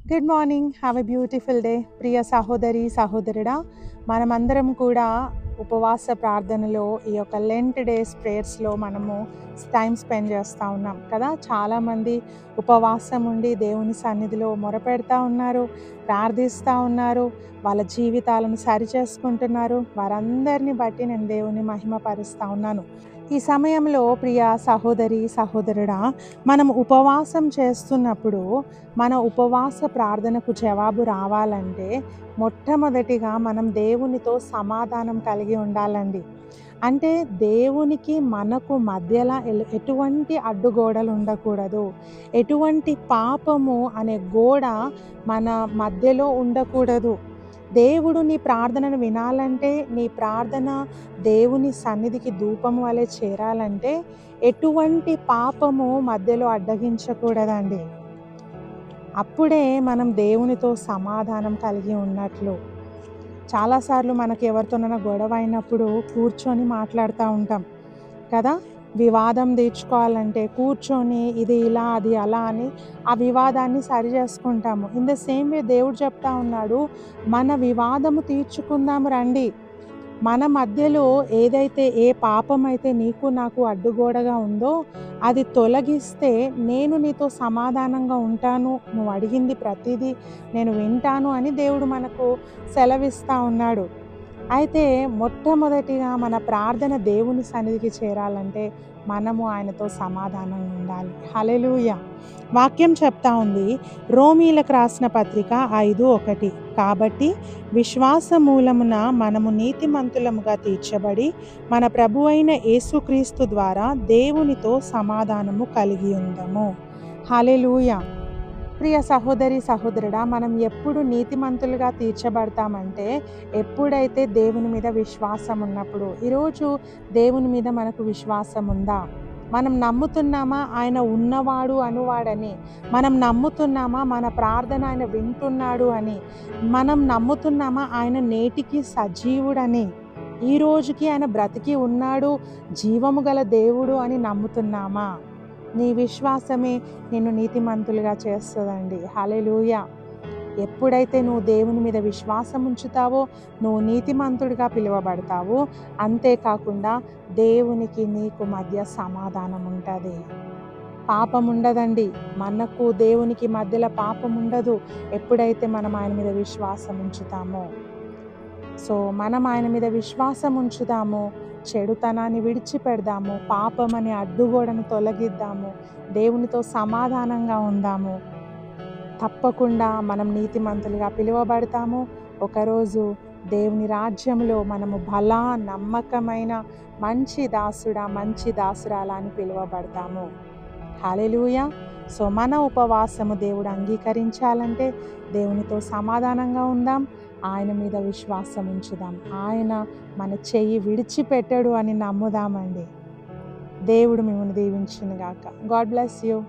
Good morning, have a beautiful day. ప్రియ సహోదరి సహోదరుడా, మనమందరం కూడా ఉపవాస ప్రార్థనలో ఈ యొక్క లెంట్ డేస్ ప్రేయర్స్లో మనము టైం స్పెండ్ చేస్తూ ఉన్నాం కదా. చాలామంది ఉపవాసం ఉండి దేవుని సన్నిధిలో మొరపెడతా ఉన్నారు, ప్రార్థిస్తూ ఉన్నారు, వాళ్ళ జీవితాలను సరిచేసుకుంటున్నారు. వారందరిని బట్టి నేను దేవుని మహిమపరుస్తూ ఉన్నాను. ఈ సమయంలో ప్రియ సహోదరి సహోదరుడా, మనం ఉపవాసం చేస్తున్నప్పుడు మన ఉపవాస ప్రార్థనకు జవాబు రావాలంటే మొట్టమొదటిగా మనం దేవునితో సమాధానం కలిగి ఉండాలండి. అంటే దేవునికి మనకు మధ్యలో ఎటువంటి అడ్డుగోడలు ఉండకూడదు. ఎటువంటి పాపము అనే గోడ మన మధ్యలో ఉండకూడదు. దేవుడు నీ ప్రార్థనను వినాలంటే, నీ ప్రార్థన దేవుని సన్నిధికి ధూపము వలె చేరాలంటే ఎటువంటి పాపము మధ్యలో అడ్డగించకూడదండి. అప్పుడే మనం దేవునితో సమాధానం కలిగి ఉన్నట్లు. చాలాసార్లు మనకి ఎవరితోనైనా గొడవ అయినప్పుడు కూర్చొని మాట్లాడుతూ ఉంటాం కదా. వివాదం తీర్చుకోవాలంటే కూర్చొని ఇది ఇలా అది అలా అని ఆ వివాదాన్ని సరి చేసుకుంటాము. ఇన్ ద సేమ్ వే దేవుడు చెప్తా ఉన్నాడు, మన వివాదము తీర్చుకుందాము రండి. మన మధ్యలో ఏదైతే ఏ పాపం అయితే నీకు నాకు అడ్డుగోడగా ఉందో అది తొలగిస్తే నేను నీతో సమాధానంగా ఉంటాను, నువ్వు అడిగింది ప్రతిదీ నేను వింటాను అని దేవుడు మనకు సెలవిస్తూ ఉన్నాడు. అయితే మొట్టమొదటిగా మన ప్రార్థన దేవుని సన్నిధికి చేరాలంటే మనము ఆయనతో సమాధానంగా ఉండాలి. హల్లెలూయా. వాక్యం చెప్తా ఉంది, రోమీలకు రాసిన పత్రిక 5:1, కాబట్టి విశ్వాస మూలమున మనము నీతిమంతులముగా తీర్చబడి మన ప్రభువైన యేసుక్రీస్తు ద్వారా దేవునితో సమాధానము కలిగి ఉందము. హల్లెలూయా. ప్రియ సహోదరి సహోదరుడా, మనం ఎప్పుడు నీతిమంతులుగా తీర్చబడతామంటే ఎప్పుడైతే దేవుని మీద విశ్వాసం ఉన్నప్పుడు. ఈరోజు దేవుని మీద మనకు విశ్వాసం ఉందా? మనం నమ్ముతున్నామా ఆయన ఉన్నవాడు అనువాడని? మనం నమ్ముతున్నామా మన ప్రార్థన ఆయన వింటున్నాడు అని? మనం నమ్ముతున్నామా ఆయన నేటికి సజీవుడని? ఈ రోజుకి ఆయన బ్రతికి ఉన్నాడు, జీవము గల దేవుడు అని నమ్ముతున్నామా? నీ విశ్వాసమే నిన్ను నీతిమంతులుగా చేస్తుందండి. హల్లెలూయా. ఎప్పుడైతే నువ్వు దేవుని మీద విశ్వాసం ఉంచుతావో నువ్వు నీతిమంతుడిగా పిలువబడతావు. అంతేకాకుండా దేవునికి నీకు మధ్య సమాధానం ఉంటుంది. పాపం ఉండదండి. మనకు దేవునికి మధ్యలో పాపం ఉండదు ఎప్పుడైతే మనం ఆయన మీద విశ్వాసం ఉంచుతామో. సో మనం ఆయన మీద విశ్వాసం ఉంచుదాము, చెడుతనాన్ని విడిచిపెడదాము, పాపం అనే అడ్డుగోడను తొలగిద్దాము, దేవునితో సమాధానంగా ఉందాము. తప్పకుండా మనం నీతిమంతులుగా పిలువబడతాము. ఒకరోజు దేవుని రాజ్యంలో మనము బలా నమ్మకమైన మంచి దాసుడా మంచి దాసురాలా అని పిలువబడతాము. హల్లెలూయా. సో మన ఉపవాసము దేవుడు అంగీకరించాలంటే దేవునితో సమాధానంగా ఉందాం, ఆయన మీద విశ్వాసం ఉంచుదాం. ఆయన మన చెయ్యి విడిచిపెట్టడు అని నమ్ముదామండి. దేవుడు మిమ్మల్ని దీవించును గాక. God bless you.